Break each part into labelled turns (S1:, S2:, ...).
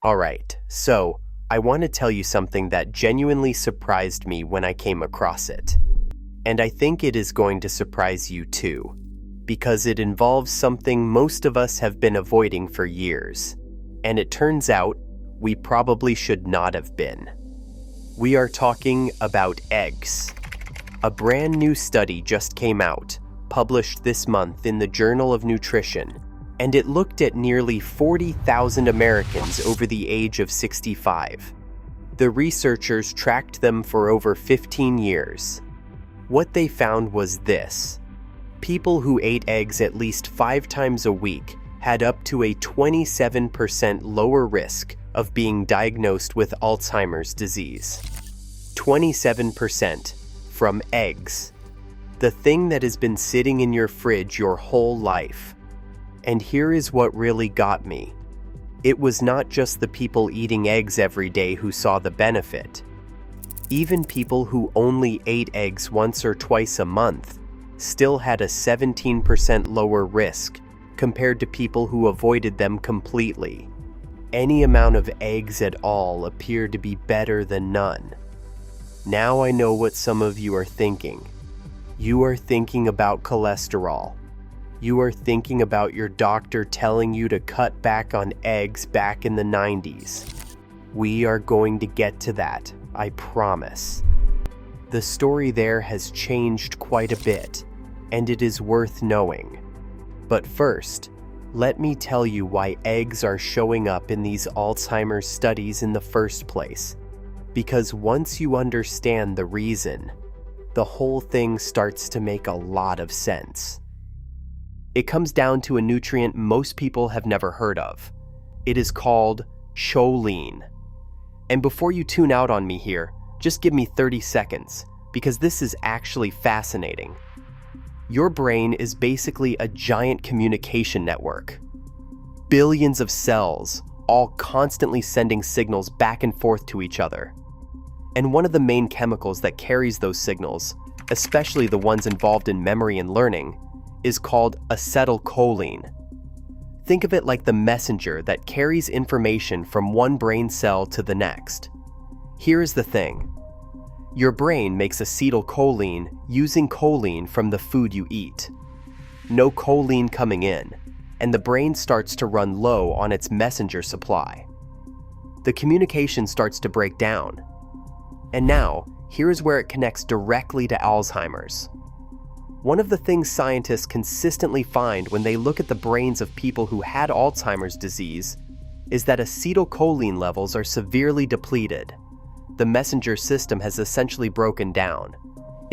S1: Alright, so I want to tell you something that genuinely surprised me when I came across it. And I think it is going to surprise you too, because it involves something most of us have been avoiding for years. And it turns out we probably should not have been. We are talking about eggs. A brand new study just came out, published this month in the Journal of Nutrition, and it looked at nearly 40,000 Americans over the age of 65. The researchers tracked them for over 15 years. What they found was this: people who ate eggs at least 5 times a week had up to a 27% lower risk of being diagnosed with Alzheimer's disease. 27% from eggs. The thing that has been sitting in your fridge your whole life. And here is what really got me. It was not just the people eating eggs every day who saw the benefit. Even people who only ate eggs once or twice a month still had a 17% lower risk compared to people who avoided them completely. Any amount of eggs at all appeared to be better than none. Now I know what some of you are thinking. You are thinking about cholesterol. You are thinking about your doctor telling you to cut back on eggs back in the 90s. We are going to get to that, I promise. The story there has changed quite a bit, and it is worth knowing. But first, let me tell you why eggs are showing up in these Alzheimer's studies in the first place. Because once you understand the reason, the whole thing starts to make a lot of sense. It comes down to a nutrient most people have never heard of. It is called choline. And before you tune out on me here, just give me 30 seconds, because this is actually fascinating. Your brain is basically a giant communication network. Billions of cells, all constantly sending signals back and forth to each other. And one of the main chemicals that carries those signals, especially the ones involved in memory and learning, is called acetylcholine. Think of it like the messenger that carries information from one brain cell to the next. Here is the thing. Your brain makes acetylcholine using choline from the food you eat. No choline coming in, and the brain starts to run low on its messenger supply. The communication starts to break down. And now, here is where it connects directly to Alzheimer's. One of the things scientists consistently find when they look at the brains of people who had Alzheimer's disease is that acetylcholine levels are severely depleted. The messenger system has essentially broken down.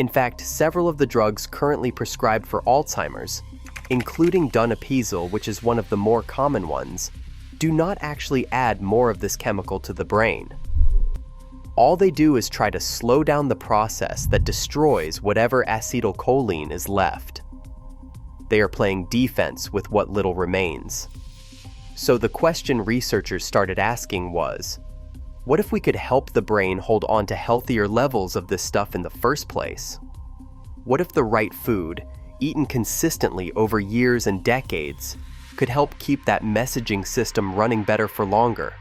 S1: In fact, several of the drugs currently prescribed for Alzheimer's, including donepezil, which is one of the more common ones, do not actually add more of this chemical to the brain. All they do is try to slow down the process that destroys whatever acetylcholine is left. They are playing defense with what little remains. So the question researchers started asking was, what if we could help the brain hold on to healthier levels of this stuff in the first place? What if the right food, eaten consistently over years and decades, could help keep that messaging system running better for longer?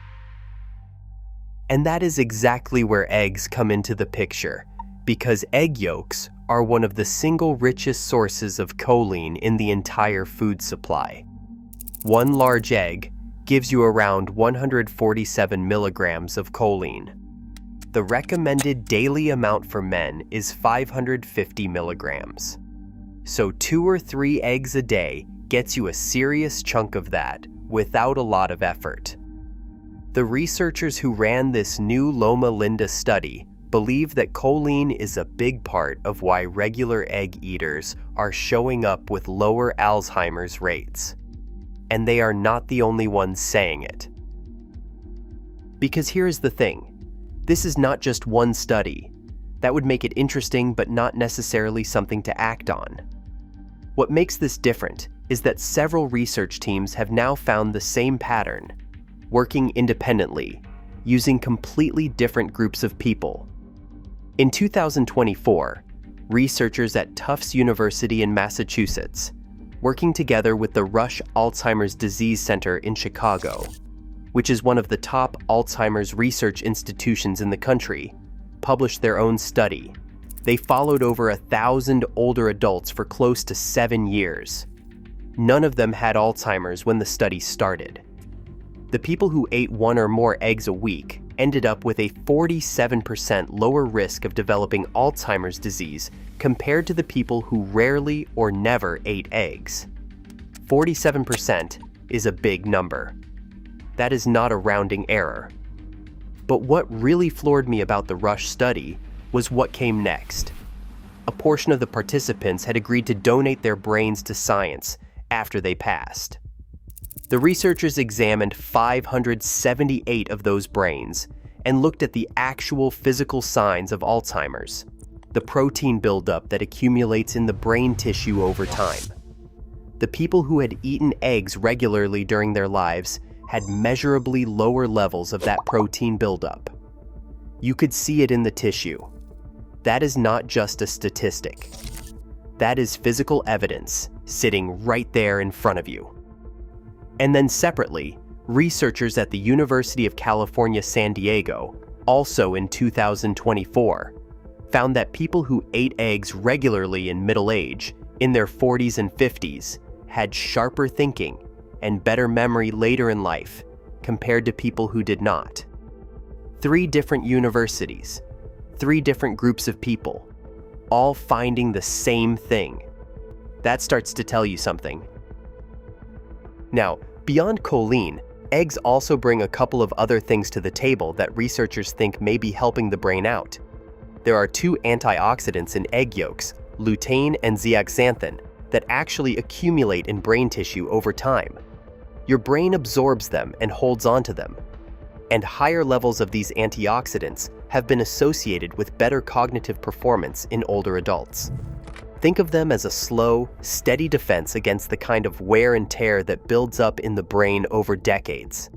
S1: And that is exactly where eggs come into the picture, because egg yolks are one of the single richest sources of choline in the entire food supply. One large egg gives you around 147 milligrams of choline. The recommended daily amount for men is 550 milligrams. So 2 or 3 eggs a day gets you a serious chunk of that without a lot of effort. The researchers who ran this new Loma Linda study believe that choline is a big part of why regular egg eaters are showing up with lower Alzheimer's rates. And they are not the only ones saying it. Because here's the thing. This is not just one study. That would make it interesting but not necessarily something to act on. What makes this different is that several research teams have now found the same pattern, working independently, using completely different groups of people. In 2024, researchers at Tufts University in Massachusetts, working together with the Rush Alzheimer's Disease Center in Chicago, which is one of the top Alzheimer's research institutions in the country, published their own study. They followed over 1,000 older adults for close to 7 years. None of them had Alzheimer's when the study started. The people who ate 1 or more eggs a week ended up with a 47% lower risk of developing Alzheimer's disease compared to the people who rarely or never ate eggs. 47% is a big number. That is not a rounding error. But what really floored me about the Rush study was what came next. A portion of the participants had agreed to donate their brains to science after they passed. The researchers examined 578 of those brains and looked at the actual physical signs of Alzheimer's, the protein buildup that accumulates in the brain tissue over time. The people who had eaten eggs regularly during their lives had measurably lower levels of that protein buildup. You could see it in the tissue. That is not just a statistic. That is physical evidence sitting right there in front of you. And then separately, researchers at the University of California, San Diego, also in 2024, found that people who ate eggs regularly in middle age, in their 40s and 50s, had sharper thinking and better memory later in life compared to people who did not. 3 different universities, 3 different groups of people, all finding the same thing. That starts to tell you something. Now, beyond choline, eggs also bring a couple of other things to the table that researchers think may be helping the brain out. There are 2 antioxidants in egg yolks, lutein and zeaxanthin, that actually accumulate in brain tissue over time. Your brain absorbs them and holds onto them. And higher levels of these antioxidants have been associated with better cognitive performance in older adults. Think of them as a slow, steady defense against the kind of wear and tear that builds up in the brain over decades.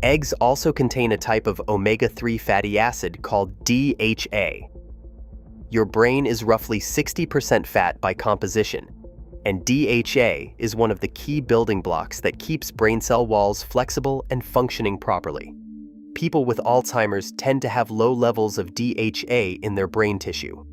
S1: Eggs also contain a type of omega-3 fatty acid called DHA. Your brain is roughly 60% fat by composition, and DHA is one of the key building blocks that keeps brain cell walls flexible and functioning properly. People with Alzheimer's tend to have low levels of DHA in their brain tissue.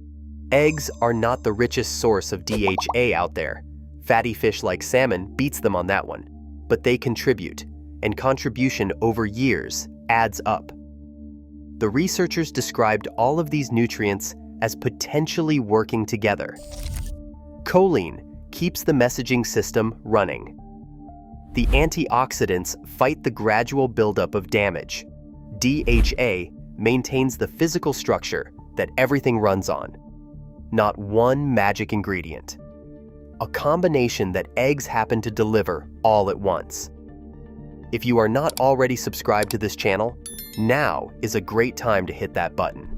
S1: Eggs are not the richest source of DHA out there. Fatty fish like salmon beats them on that one, but they contribute, and contribution over years adds up. The researchers described all of these nutrients as potentially working together. Choline keeps the messaging system running. The antioxidants fight the gradual buildup of damage. DHA maintains the physical structure that everything runs on. Not one magic ingredient. A combination that eggs happen to deliver all at once. If you are not already subscribed to this channel, now is a great time to hit that button.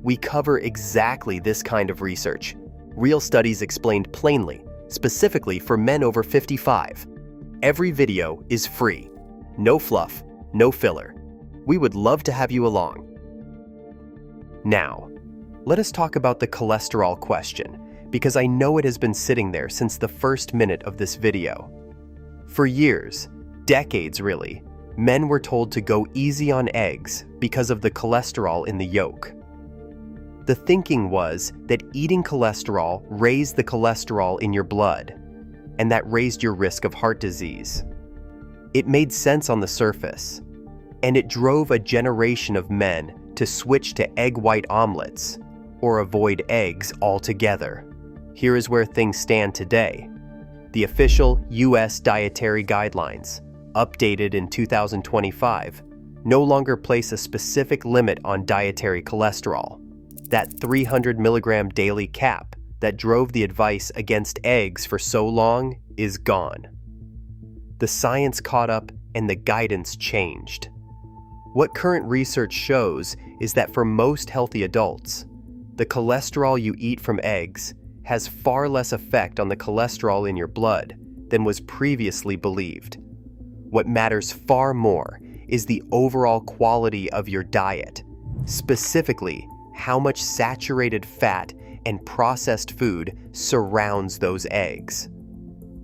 S1: We cover exactly this kind of research. Real studies explained plainly, specifically for men over 55. Every video is free. No fluff, no filler. We would love to have you along. Now, let us talk about the cholesterol question, because I know it has been sitting there since the first minute of this video. For years, decades really, men were told to go easy on eggs because of the cholesterol in the yolk. The thinking was that eating cholesterol raised the cholesterol in your blood, and that raised your risk of heart disease. It made sense on the surface, and it drove a generation of men to switch to egg white omelets or avoid eggs altogether. Here is where things stand today. The official U.S. dietary guidelines, updated in 2025, no longer place a specific limit on dietary cholesterol. That 300 milligram daily cap that drove the advice against eggs for so long is gone. The science caught up and the guidance changed. What current research shows is that for most healthy adults, the cholesterol you eat from eggs has far less effect on the cholesterol in your blood than was previously believed. What matters far more is the overall quality of your diet, specifically how much saturated fat and processed food surrounds those eggs.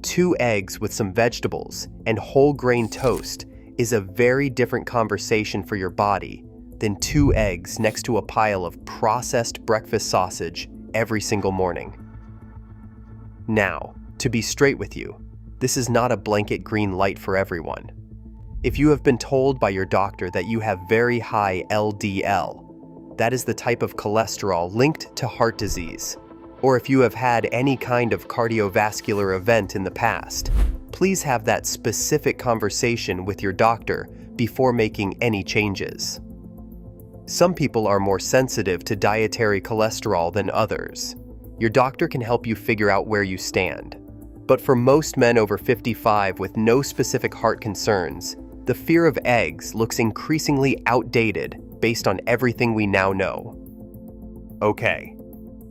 S1: 2 eggs with some vegetables and whole grain toast is a very different conversation for your body than 2 eggs next to a pile of processed breakfast sausage every single morning. Now, to be straight with you, this is not a blanket green light for everyone. If you have been told by your doctor that you have very high LDL, that is the type of cholesterol linked to heart disease, or if you have had any kind of cardiovascular event in the past, please have that specific conversation with your doctor before making any changes. Some people are more sensitive to dietary cholesterol than others. Your doctor can help you figure out where you stand. But for most men over 55 with no specific heart concerns, the fear of eggs looks increasingly outdated based on everything we now know. Okay,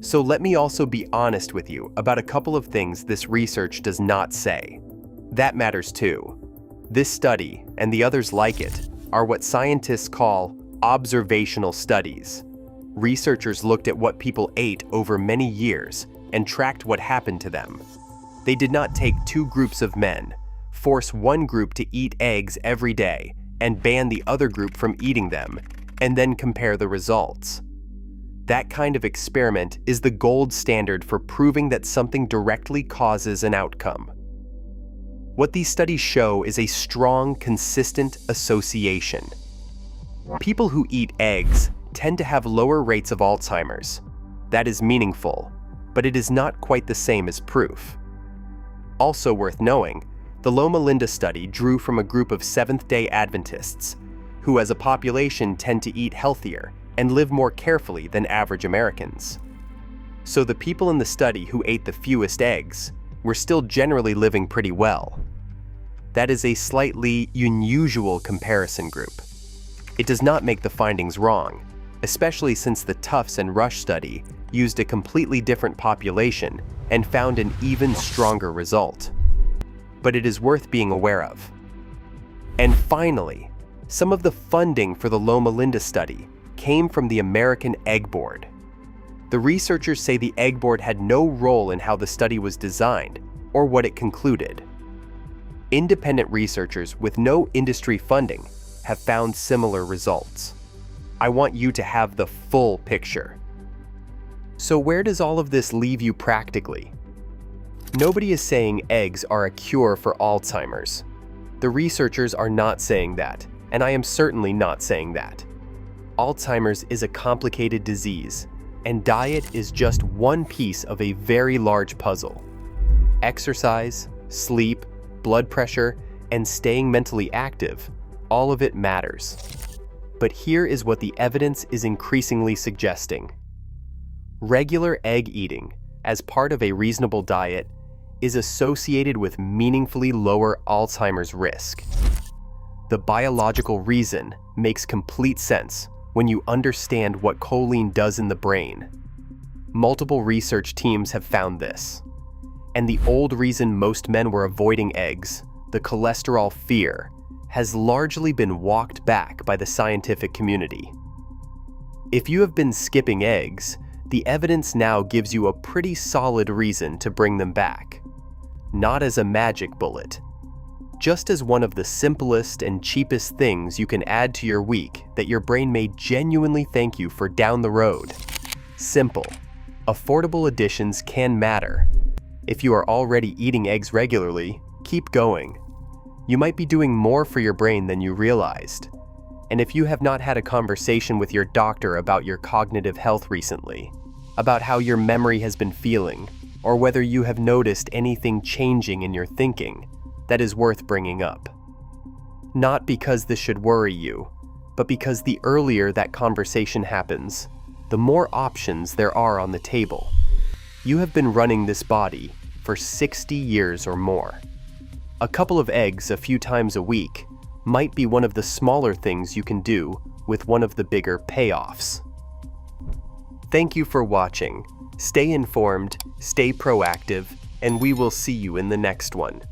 S1: so let me also be honest with you about a couple of things this research does not say. That matters too. This study, and the others like it, are what scientists call observational studies. Researchers looked at what people ate over many years and tracked what happened to them. They did not take 2 groups of men, force one group to eat eggs every day, and ban the other group from eating them, and then compare the results. That kind of experiment is the gold standard for proving that something directly causes an outcome. What these studies show is a strong, consistent association. People who eat eggs tend to have lower rates of Alzheimer's. That is meaningful, but it is not quite the same as proof. Also worth knowing, the Loma Linda study drew from a group of Seventh-day Adventists, who as a population tend to eat healthier and live more carefully than average Americans. So the people in the study who ate the fewest eggs were still generally living pretty well. That is a slightly unusual comparison group. It does not make the findings wrong, especially since the Tufts and Rush study used a completely different population and found an even stronger result. But it is worth being aware of. And finally, some of the funding for the Loma Linda study came from the American Egg Board. The researchers say the Egg Board had no role in how the study was designed or what it concluded. Independent researchers with no industry funding have found similar results. I want you to have the full picture. So where does all of this leave you practically? Nobody is saying eggs are a cure for Alzheimer's. The researchers are not saying that, and I am certainly not saying that. Alzheimer's is a complicated disease, and diet is just one piece of a very large puzzle. Exercise, sleep, blood pressure, and staying mentally active, all of it matters. But here is what the evidence is increasingly suggesting. Regular egg eating, as part of a reasonable diet, is associated with meaningfully lower Alzheimer's risk. The biological reason makes complete sense when you understand what choline does in the brain. Multiple research teams have found this. And the old reason most men were avoiding eggs, the cholesterol fear, has largely been walked back by the scientific community. If you have been skipping eggs, the evidence now gives you a pretty solid reason to bring them back. Not as a magic bullet, just as one of the simplest and cheapest things you can add to your week that your brain may genuinely thank you for down the road. Simple, affordable additions can matter. If you are already eating eggs regularly, keep going. You might be doing more for your brain than you realized. And if you have not had a conversation with your doctor about your cognitive health recently, about how your memory has been feeling, or whether you have noticed anything changing in your thinking, that is worth bringing up. Not because this should worry you, but because the earlier that conversation happens, the more options there are on the table. You have been running this body for 60 years or more. A couple of eggs a few times a week might be one of the smaller things you can do with one of the bigger payoffs. Thank you for watching. Stay informed, stay proactive, and we will see you in the next one.